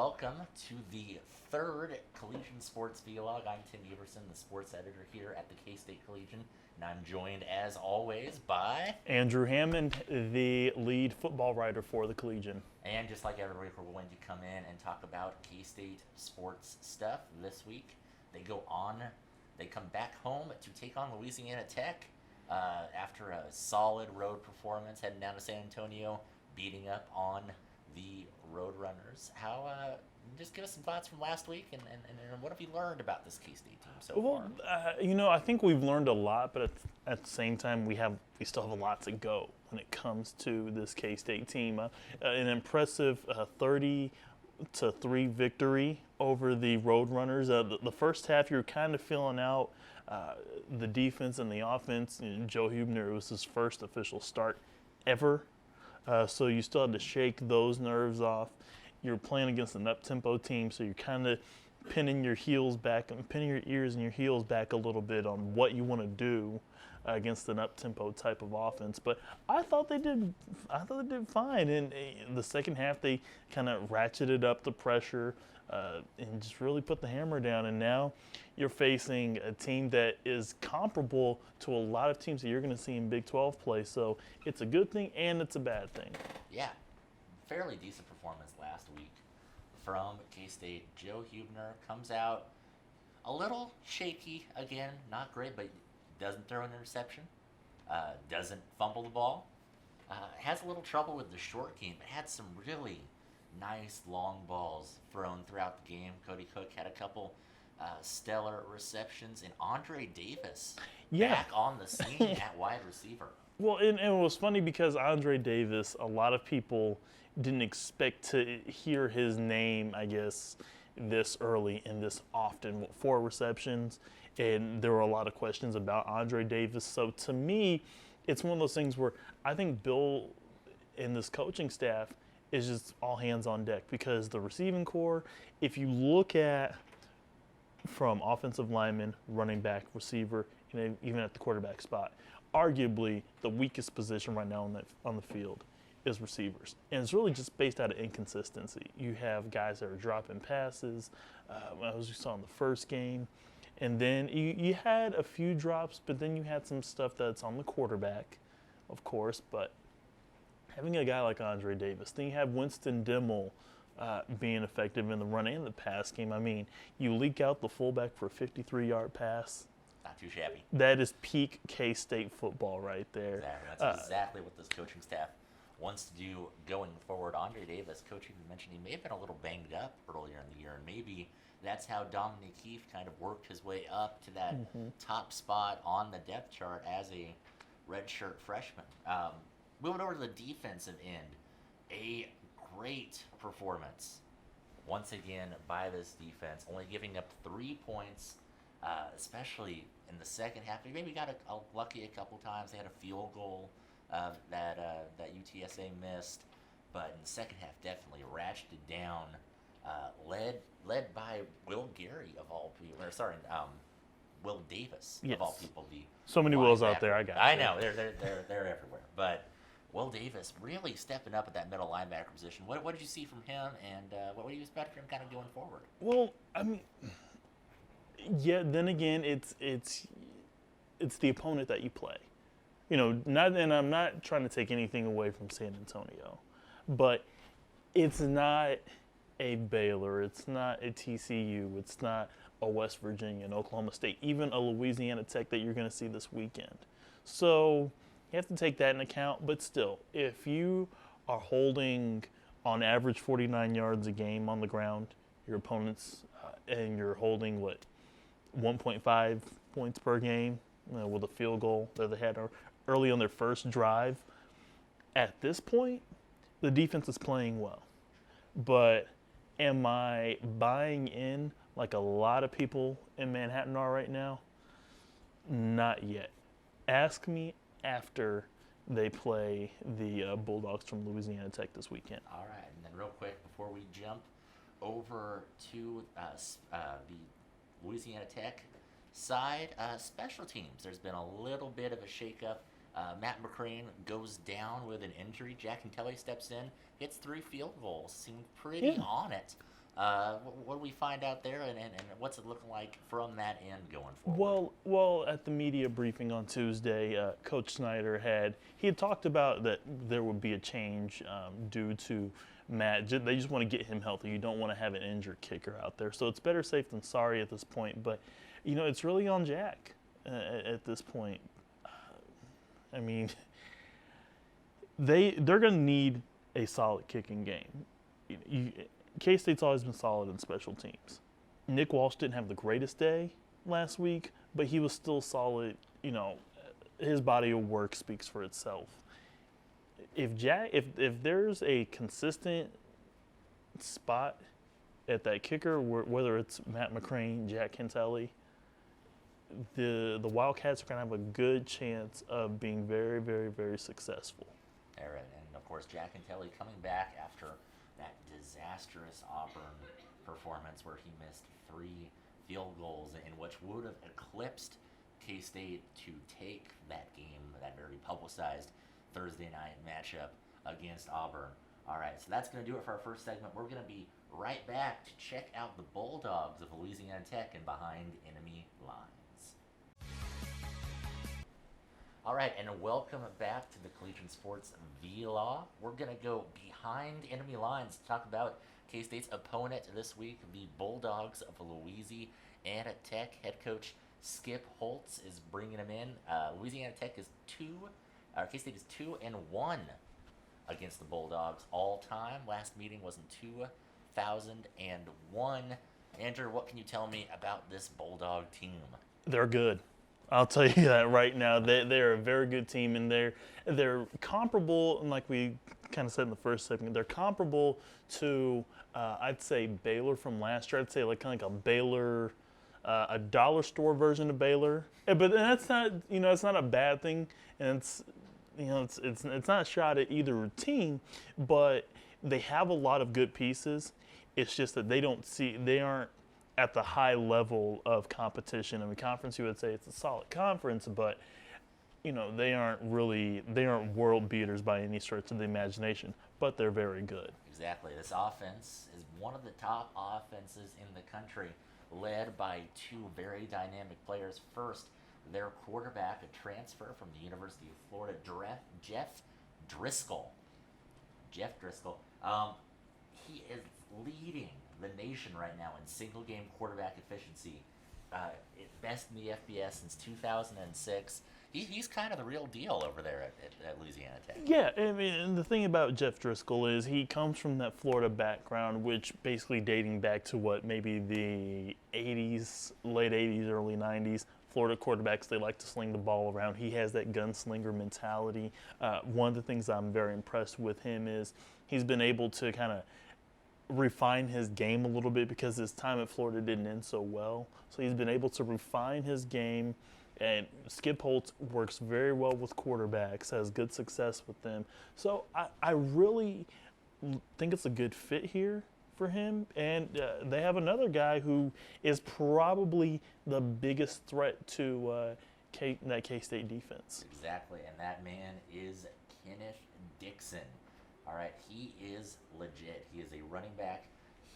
welcome to the third Collegian Sports Vlog. I'm Tim Everson, the sports editor here at the K-State Collegian, and I'm joined, as always, by... Andrew Hammond, the lead football writer for the Collegian. And just like every week, we're going to come in and talk about K-State sports stuff. This week, they come back home to take on Louisiana Tech after a solid road performance, heading down to San Antonio, beating up on the Roadrunners. Just give us some thoughts from last week, and what have you learned about this K-State team so far? I think we've learned a lot, but at the same time, we still have a lot to go when it comes to this K-State team. An impressive 30-3 victory over the Roadrunners. The first half, you're kind of feeling out the defense and the offense. Joe Huebner, it was his first official start ever. So you still had to shake those nerves off. You're playing against an up-tempo team, so you're kind of pinning your ears and your heels back a little bit on what you want to do against an up-tempo type of offense. But I thought they did fine. In the second half, they kind of ratcheted up the pressure and just really put the hammer down. And now you're facing a team that is comparable to a lot of teams that you're going to see in Big 12 play. So it's a good thing and it's a bad thing. Yeah, fairly decent performance last week from K-State. Joe Huebner comes out a little shaky again, not great, but doesn't throw an interception, doesn't fumble the ball, has a little trouble with the short game, but had some really nice long balls thrown throughout the game. Cody Cook had a couple stellar receptions, and Andre Davis back on the scene at wide receiver. Well, and it was funny because Andre Davis, a lot of people didn't expect to hear his name, I guess, this early and this often. 4 receptions, and there were a lot of questions about Andre Davis. So to me, it's one of those things where I think Bill and this coaching staff is just all hands on deck, because the receiving core, if you look at from offensive lineman, running back, receiver, and even at the quarterback spot, arguably the weakest position right now on the field is receivers. And it's really just based out of inconsistency. You have guys that are dropping passes, as we saw in the first game, and then you had a few drops, but then you had some stuff that's on the quarterback, of course, but having a guy like Andre Davis, then you have Winston Dimmel being effective in the run and the pass game. I mean, you leak out the fullback for a 53-yard pass. Not too shabby. That is peak K-State football right there. Exactly. That's exactly what this coaching staff wants to do going forward. Andre Davis, coach even mentioned he may have been a little banged up earlier in the year, and maybe that's how Dominic Keefe kind of worked his way up to that top spot on the depth chart as a redshirt freshman. Moving over to the defensive end, a great performance once again by this defense, only giving up 3 points, especially in the second half. They maybe got lucky a couple times. They had a field goal that UTSA missed, but in the second half definitely ratcheted down, led by Will Gary of all people. Will Davis of all people. So many Wills out there. I know they're everywhere, but Will Davis really stepping up at that middle linebacker position. What did you see from him, and what do you expect from him kind of going forward? Well, I mean, yeah. Then again, it's the opponent that you play. And I'm not trying to take anything away from San Antonio, but it's not a Baylor, it's not a TCU, it's not a West Virginia, an Oklahoma State, even a Louisiana Tech that you're going to see this weekend. So you have to take that in account, but still, if you are holding on average 49 yards a game on the ground, your opponents, and you're holding, 1.5 points per game with a field goal that they had early on their first drive, at this point, the defense is playing well. But am I buying in like a lot of people in Manhattan are right now? Not yet. Ask me after they play the Bulldogs from Louisiana Tech this weekend. All right, and then real quick before we jump over to the Louisiana Tech side, special teams. There's been a little bit of a shakeup. Matt McCrane goes down with an injury. Jack and Kelly steps in, hits 3 field goals, seemed pretty on it What do we find out there, and what's it looking like from that end going forward? Well, at the media briefing on Tuesday, Coach Snyder had talked about that there would be a change due to Matt. They just want to get him healthy. You don't want to have an injured kicker out there, so it's better safe than sorry at this point. But it's really on Jack at this point. I mean, they're going to need a solid kicking game. K-State's always been solid in special teams. Nick Walsh didn't have the greatest day last week, but he was still solid. His body of work speaks for itself. If there's a consistent spot at that kicker, whether it's Matt McCrane, Jack Kentelly, the Wildcats are going to have a good chance of being very, very, very successful. All right, and of course Jack and Kelly coming back after that disastrous Auburn performance where he missed 3 field goals in which would have eclipsed K-State to take that game, that very publicized Thursday night matchup against Auburn. All right, so that's going to do it for our first segment. We're going to be right back to check out the Bulldogs of Louisiana Tech and behind enemy lines. All right, and welcome back to the Collegian Sports Vlog. We're going to go behind enemy lines to talk about K-State's opponent this week, the Bulldogs of Louisiana Tech. Head coach Skip Holtz is bringing them in. Louisiana Tech is K-State is 2-1 against the Bulldogs all time. Last meeting was in 2001. Andrew, what can you tell me about this Bulldog team? They're good. I'll tell you that right now. They're a very good team, and they're comparable, and like we kind of said in the first segment, they're comparable to, I'd say, Baylor from last year. I'd say kind of like a Baylor, a dollar store version of Baylor. But that's not, it's not a bad thing, and it's not a shot at either team, but they have a lot of good pieces. It's just that they aren't at the high level of competition. In the conference, you would say it's a solid conference, but they aren't world beaters by any stretch of the imagination, but they're very good. Exactly. This offense is one of the top offenses in the country, led by 2 very dynamic players. First, their quarterback, a transfer from the University of Florida, Jeff Driscoll. He is leading the nation right now in single-game quarterback efficiency, best in the FBS since 2006. He's kind of the real deal over there at Louisiana Tech. Yeah, I mean, and the thing about Jeff Driscoll is he comes from that Florida background, which basically dating back to maybe the 80s, late 80s, early 90s. Florida quarterbacks, they like to sling the ball around. He has that gunslinger mentality. One of the things I'm very impressed with him is he's been able to kind of refine his game a little bit because his time at Florida didn't end so well. So he's been able to refine his game, and Skip Holtz works very well with quarterbacks, has good success with them. So I really think it's a good fit here for him, and they have another guy who is probably the biggest threat to that K-State defense. Exactly, and that man is Kenneth Dixon. All right, he is legit. He is a running back.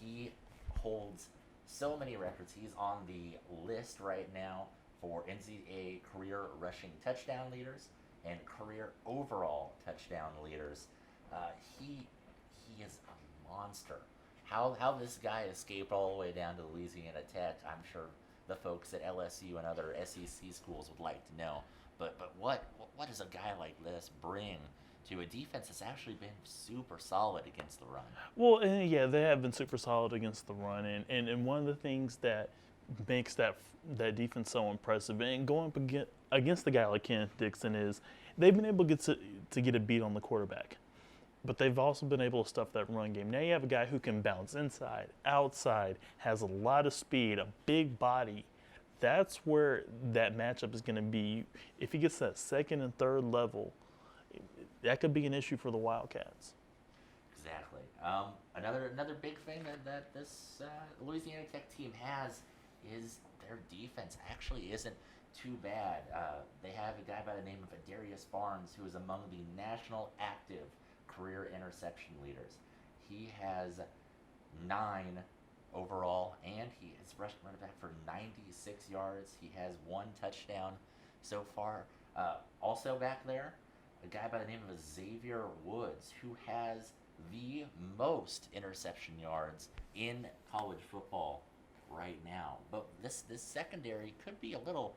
He holds so many records. He's on the list right now for NCAA career rushing touchdown leaders and career overall touchdown leaders. He is a monster. How this guy escaped all the way down to Louisiana Tech, I'm sure the folks at LSU and other SEC schools would like to know. But what does a guy like this bring to a defense that's actually been super solid against the run? Well, and yeah, they have been super solid against the run, and one of the things that makes that defense so impressive and going up against a guy like Kenneth Dixon is they've been able to get a beat on the quarterback, but they've also been able to stuff that run game. Now you have a guy who can bounce inside, outside, has a lot of speed, a big body. That's where that matchup is going to be. If he gets that second and third level, that could be an issue for the Wildcats. Exactly. Another big thing that this Louisiana Tech team has is their defense actually isn't too bad. They have a guy by the name of Adarius Barnes, who is among the national active career interception leaders. He has 9 overall, and he is rushing running back for 96 yards. He has 1 touchdown so far. Also back there, a guy by the name of Xavier Woods, who has the most interception yards in college football right now. But this secondary could be a little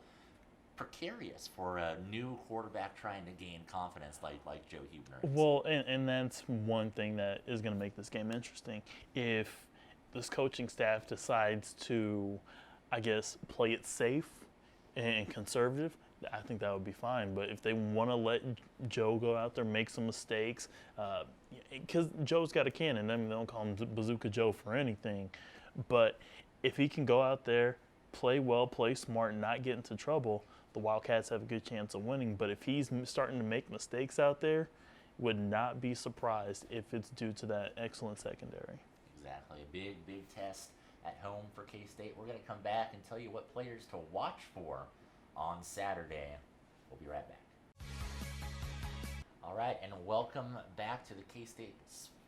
precarious for a new quarterback trying to gain confidence like Joe Huebner is. Well, and that's one thing that is going to make this game interesting. If this coaching staff decides to, I guess, play it safe and conservative, I think that would be fine. But if they want to let Joe go out there, make some mistakes, because Joe's got a cannon. I mean, they don't call him Bazooka Joe for anything. But if he can go out there, play well, play smart, and not get into trouble, the Wildcats have a good chance of winning. But if he's starting to make mistakes out there, would not be surprised if it's due to that excellent secondary. Exactly. A big test at home for K-State. We're going to come back and tell you what players to watch for on Saturday. We'll be right back. All right, and welcome back to the K-State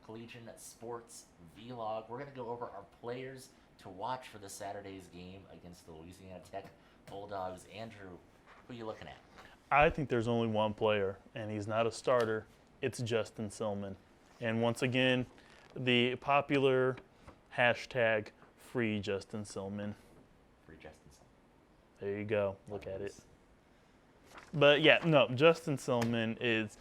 Collegian Sports Vlog. We're going to go over our players to watch for this Saturday's game against the Louisiana Tech Bulldogs. Andrew, who are you looking at? I think there's only one player, and he's not a starter. It's Justin Silman. And once again, the popular hashtag Free Justin Silman. Free Justin Silman. There you go. Look at it. But yeah, no, Justin Silman is,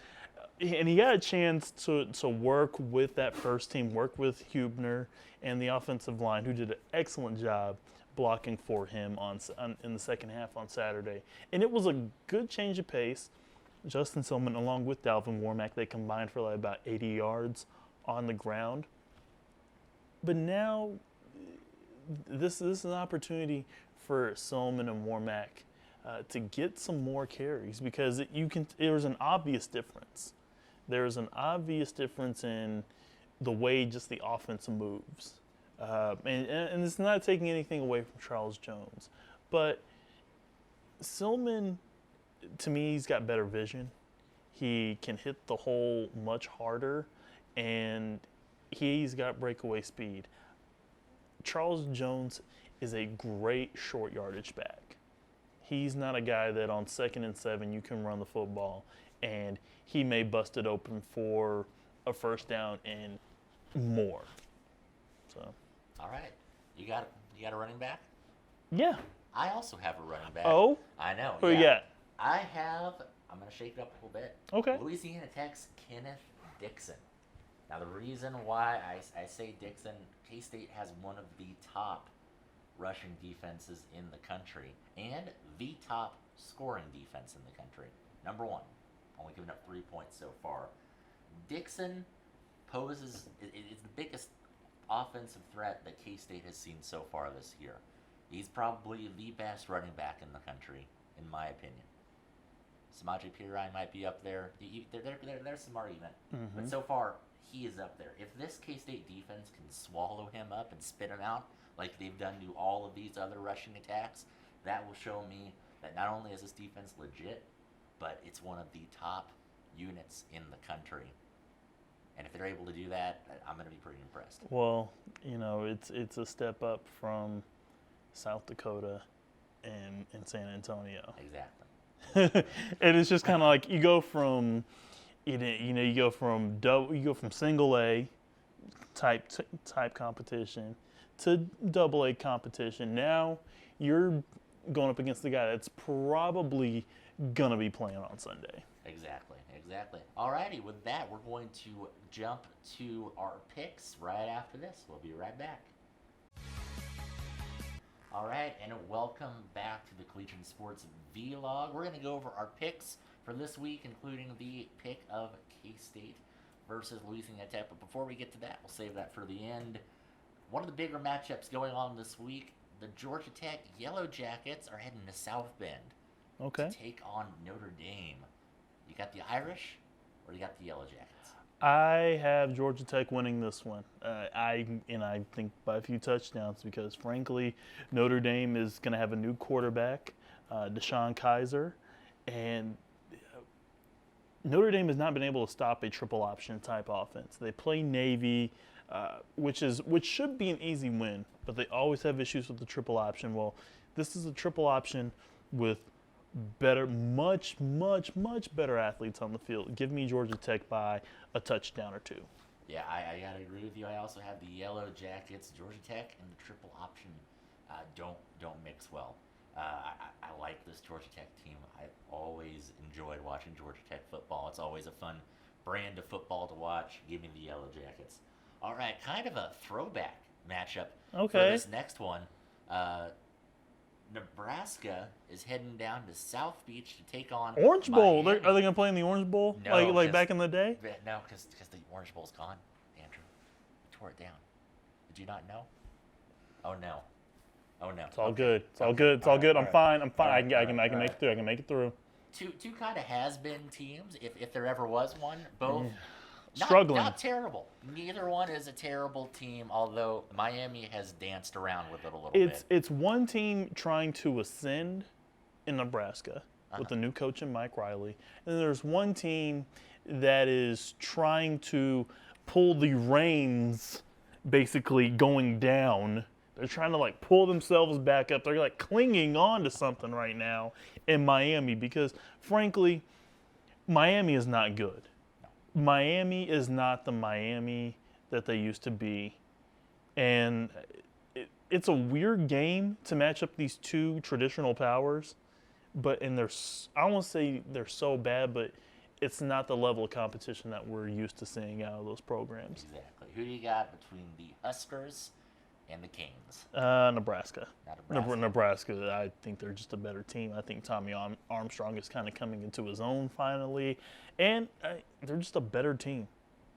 and he got a chance to work with that first team, work with Huebner and the offensive line, who did an excellent job blocking for him in the second half on Saturday. And it was a good change of pace. Justin Silman, along with Dalvin Warmack, they combined for like about 80 yards on the ground. But now, this is an opportunity for Silman and Warmack to get some more carries, because there's an obvious difference. There's an obvious difference in the way just the offense moves. And it's not taking anything away from Charles Jones. But Silman, to me, he's got better vision. He can hit the hole much harder, and he's got breakaway speed. Charles Jones is a great short yardage back. He's not a guy that on 2nd and 7 you can run the football and he may bust it open for a first down and more. So. All right, you got a running back? Yeah. I also have a running back. Oh. I know. Who you got? I'm going to shake it up a little bit. Okay. Louisiana Tech's Kenneth Dixon. Now, the reason why I say Dixon, K-State has one of the top rushing defenses in the country and the top scoring defense in the country. Number 1, only giving up 3 points so far. Dixon is the biggest offensive threat that K-State has seen so far this year. He's probably the best running back in the country, in my opinion. Samaje Perine might be up there. There's some argument. But so far, he is up there. If this K-State defense can swallow him up and spit him out like they've done to all of these other rushing attacks, that will show me that not only is this defense legit, but it's one of the top units in the country. And if they're able to do that, I'm going to be pretty impressed. Well, it's a step up from South Dakota and San Antonio. Exactly. And it's just kind of like you go from single A type competition to double A competition. Now you're going up against the guy that's probably gonna be playing on Sunday. Exactly. Alrighty, with that, we're going to jump to our picks right after this. We'll be right back. Alright, and welcome back to the Collegian Sports Vlog. We're going to go over our picks for this week, including the pick of K-State versus Louisiana Tech. But before we get to that, we'll save that for the end. One of the bigger matchups going on this week, the Georgia Tech Yellow Jackets are heading to South Bend to take on Notre Dame. You got the Irish, or you got the Yellow Jackets? I have Georgia Tech winning this one. I think by a few touchdowns, because frankly, Notre Dame is going to have a new quarterback, Deshaun Kaiser, and Notre Dame has not been able to stop a triple option type offense. They play Navy which should be an easy win, but they always have issues with the triple option. Well, this is a triple option with much better athletes on the field. Give me Georgia Tech by a touchdown or two. Yeah, I gotta agree with you. I also have the Yellow Jackets. Georgia Tech and the triple option don't mix well. I like this Georgia Tech team. I've always enjoyed watching Georgia Tech football. It's always a fun brand of football to watch. Give me the Yellow Jackets. All right, kind of a throwback matchup for this next one. Nebraska is heading down to South Beach to take on Orange Bowl. Miami. Are they going to play in the Orange Bowl like back in the day? No, because the Orange Bowl's gone, Andrew. We tore it down. Did you not know? Oh no. It's all good. It's all good. It's all good. I'm fine. I can make it through. I can make it through. Two kind of has-been teams, if there ever was one. Both struggling. Not terrible. Neither one is a terrible team, although Miami has danced around with it a little bit. It's one team trying to ascend in Nebraska with the new coach in Mike Riley, and there's one team that is trying to pull the reins, basically going down. They're trying to pull themselves back up. They're clinging on to something right now in Miami because, frankly, Miami is not good. Miami is not the Miami that they used to be. And it's a weird game to match up these two traditional powers. I don't want to say they're so bad, but it's not the level of competition that we're used to seeing out of those programs. Exactly. Who do you got between the Huskers and the Canes? Nebraska. Nebraska, I think they're just a better team. I think Tommy Armstrong is kind of coming into his own finally. And they're just a better team.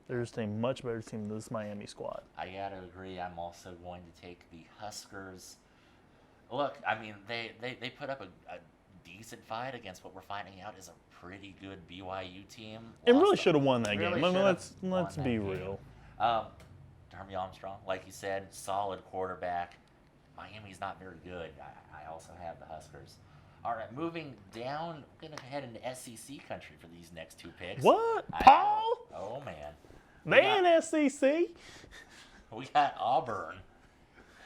They're just a much better team than this Miami squad. I got to agree. I'm also going to take the Huskers. Look, I mean, they put up a decent fight against what we're finding out is a pretty good BYU team. It really should have won that game. Really Let's be real. Tommy Armstrong, like you said, solid quarterback. Miami's not very good. I also have the Huskers. All right, moving down, we're going to head into SEC country for these next two picks. What? Paul? Oh, man. They in SEC? We got Auburn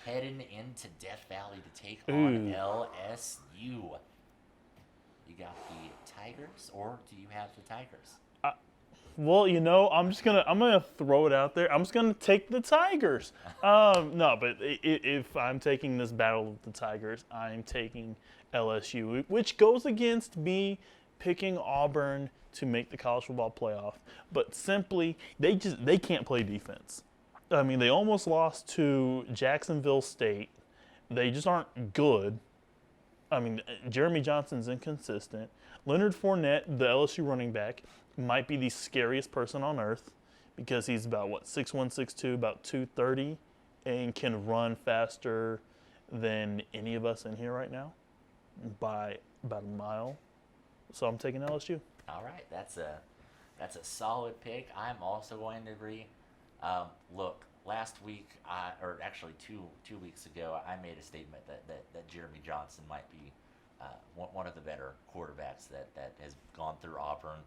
heading into Death Valley to take on LSU. You got the Tigers, or do you have the Tigers? Well, I'm gonna throw it out there. I'm just gonna take the Tigers. No, but if I'm taking this battle of the Tigers, I'm taking LSU, which goes against me picking Auburn to make the college football playoff. But simply, they can't play defense. I mean, they almost lost to Jacksonville State. They just aren't good. I mean, Jeremy Johnson's inconsistent. Leonard Fournette, the LSU running back, might be the scariest person on earth because he's about 6'1", 6'2", about 230, and can run faster than any of us in here right now by about a mile. So I'm taking LSU. All right, that's a solid pick. I'm also going to agree. Look, last week, or actually two weeks ago, I made a statement that Jeremy Johnson might be one of the better quarterbacks that has gone through Auburn.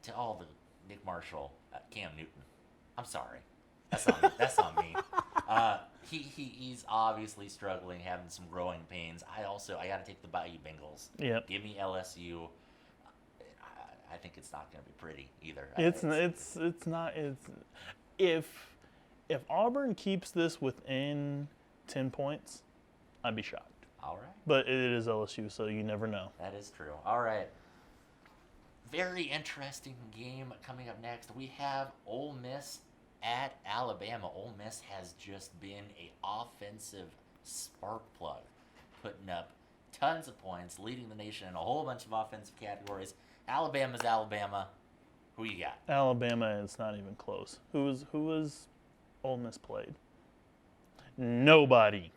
To all the Nick Marshall, Cam Newton, I'm sorry. That's on me. He's obviously struggling, having some growing pains. I got to take the Bayou Bengals. Yep. Give me LSU. I think it's not going to be pretty either. It's not. If Auburn keeps this within 10 points, I'd be shocked. All right. But it is LSU, so you never know. That is true. All right. Very interesting game coming up next. We have Ole Miss at Alabama. Ole Miss has just been an offensive spark plug, putting up tons of points, leading the nation in a whole bunch of offensive categories. Alabama's Alabama. Who you got? Alabama is not even close. Who was Ole Miss played? Nobody.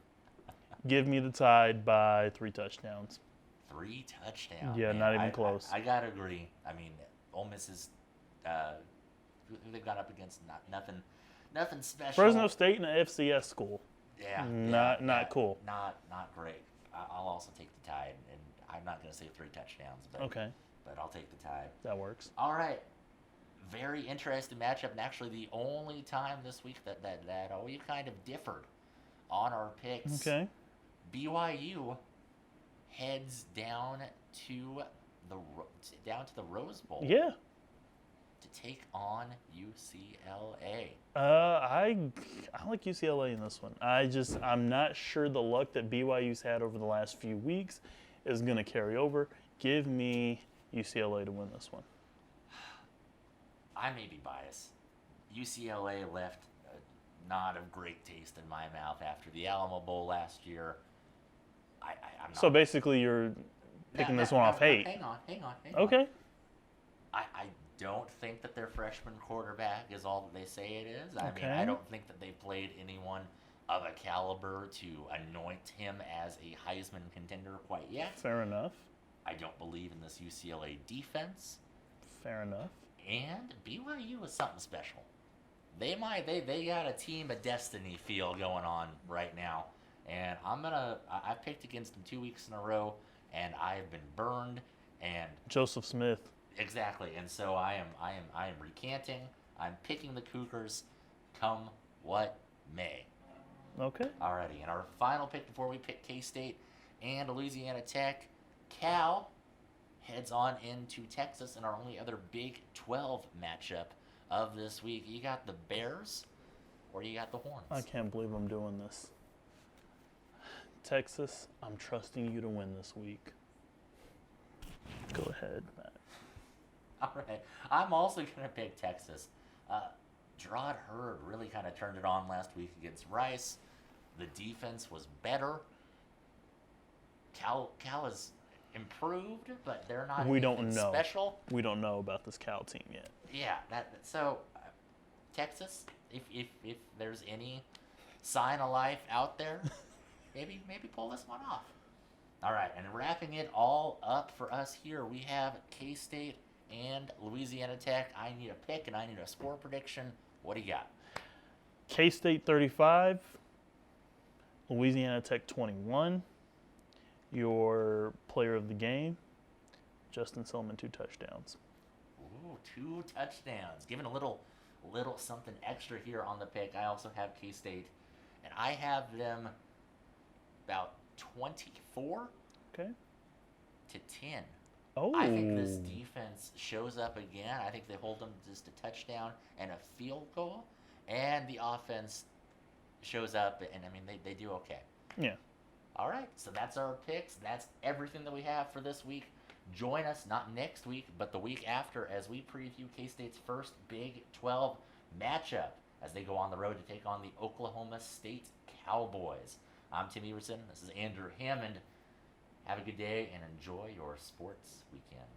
Give me the Tide by 3 touchdowns. 3 touchdowns. Yeah, man. not even close. I gotta agree. I mean, Ole Miss is who they've got up against. Nothing special. Fresno State in an FCS school. Yeah. Not cool. Not great. I'll also take the Tide, and I'm not gonna say 3 touchdowns, but okay. But I'll take the Tide. That works. All right. very interesting matchup, and actually the only time this week that we kind of differed on our picks. Okay. BYU heads down to the Rose Bowl. Yeah. To take on UCLA. I like UCLA in this one. I'm not sure the luck that BYU's had over the last few weeks is going to carry over. Give me UCLA to win this one. I may be biased. UCLA left a not of great taste in my mouth after the Alamo Bowl last year. I'm not. So basically, you're picking this one off hate. Hang on. Okay. I don't think that their freshman quarterback is all that they say it is. I Okay. mean, I don't think that they've played anyone of a caliber to anoint him as a Heisman contender quite yet. Fair enough. I don't believe in this UCLA defense. Fair enough. And BYU is something special. They got a team of destiny feel going on right now. And I picked against them 2 weeks in a row, and I have been burned. And Joseph Smith. exactly, and so I am recanting. I'm picking the Cougars, come what may. Okay. Alrighty, and our final pick before we pick K-State and Louisiana Tech, Cal heads on into Texas in our only other Big 12 matchup of this week. You got the Bears, or you got the Horns? I can't believe I'm doing this. Texas, I'm trusting you to win this week. Go ahead, Matt. All right. I'm also going to pick Texas. Gerard Hurd really kind of turned it on last week against Rice. The defense was better. Cal is improved, but they're not We don't anything know. special. We don't know about this Cal team yet. Yeah, so Texas, if there's any sign of life out there, maybe pull this one off. All right, and wrapping it all up for us here, we have K-State and Louisiana Tech. I need a pick and I need a score prediction. What do you got? K-State 35, Louisiana Tech 21. Your player of the game, Justin Silliman, 2 touchdowns. Ooh, 2 touchdowns. Giving a little something extra here on the pick. I also have K-State, and I have them about 24 Okay. to 10. Oh. I think this defense shows up again. I think they hold them just a touchdown and a field goal, and the offense shows up, and I mean they do okay. Yeah. All right, so that's our picks. That's everything that we have for this week. Join us not next week, but the week after as we preview K-State's first Big 12 matchup as they go on the road to take on the Oklahoma State Cowboys. I'm Tim Everson. This is Andrew Hammond. Have a good day and enjoy your sports weekend.